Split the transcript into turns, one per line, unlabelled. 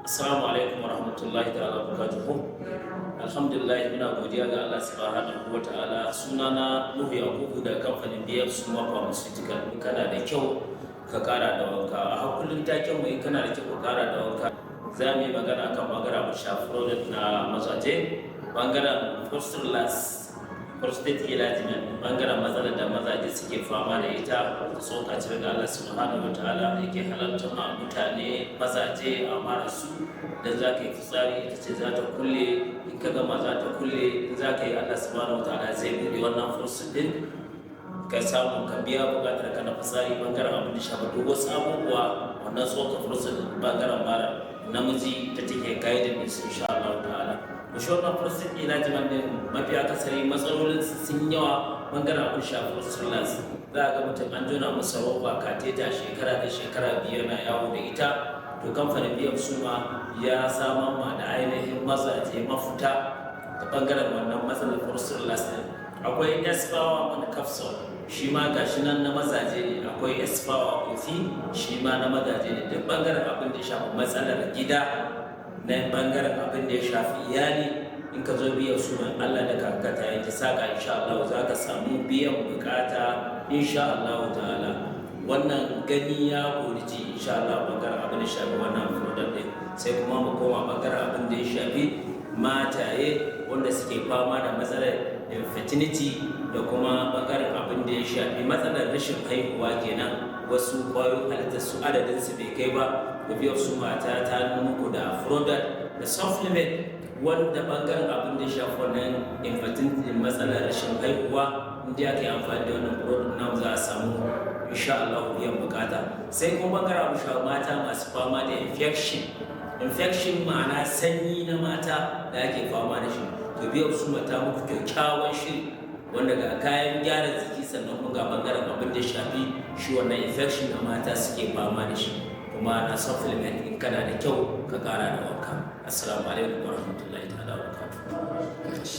Assalamu alaikum wa rahmatullahi ta'ala wa barakatuhu. Alhamdulillah muna godiya ga Allah subhanahu wa ta'ala. Sunana Nuhu Yakubu da kamfanin BF Suma Pharmaceutical. In kana da kyau ka kara da wanka. A hakullin taken mu in kana da kyau ka kara da wanka. Za mu yi magana kan bangaren shafi product na mazaje, bangaren prostate enlargement, bangaren matsalar da mazaje suke fama da ita. Tsoka ce da Allah subhanahu wa ta'ala yake halarta ma mutane mazaje a mara su da za ka yi fitsari ita ce za ta kulle, in ka gama za ta kulle, in za ka yi Allah subhanahu wa ta'ala zai buɗe wannan prostate din ka samu ka biya buƙatar ka na fitsari. Bangaren abin da shafa duk wasu abubuwa wannan tsoka prostate bangaren mara namiji ta take guiding din su insha Allah ta'ala. Wannan prostate enlargement din mafi akasari matsalolin sun yawa bangaren abin shafi prostate. Za a ga mutum an jona masa roba kateta shekara da shekara biyar na yawo da ita. To kamfanin BF Suma ya samar ma da ainihin mazaje mafuta ta bangaren wannan matsalar prostate din. Akwai S-Power wani capsule shi ma gashi nan na mazaje ne. Akwai S-Power kofi shi ma na mazaje ne. Duk bangaren abin da ya shafi matsalar gida na bangaren abin da ya shafi iyali, in ka zo biyan sunan Allah da kankata ya ta saka insha Allah za ka samu biyan bukata insha Allah ta'ala. Wannan gani ya koriji insha Allah bangaren abin da ya shafi wannan product din. Sai kuma mu koma bangaren abin da ya shafi mataye wanda suke fama da matsalar infertility da kuma bangaren abin da ya shafi matsalar rashin haihuwa kenan. Wasu kwayoyin halittar su adadin su bai kai ba. Da biyar su mata ta muku da product da supplement wanda bangaren abin da ya shafi wannan infertility matsalar rashin haihuwa, inda aka yi amfani da wannan product na za a samu insha Allah biyan bukata. Sai kuma bangaren abin shafi mata masu fama da infection ma'ana sanyi na mata da ake fama da shi. To biyar su mata muku kyakkyawan shiri wanda ga kayan gyara jiki sannan kuma ga bangaren abin da ya shafi shi wannan infection da mata suke fama da shi. Kuma na supplement in kana da kyau ka kara da wanka. Assalamu alaikum wa rahmatullahi ta'ala wa barakatuh.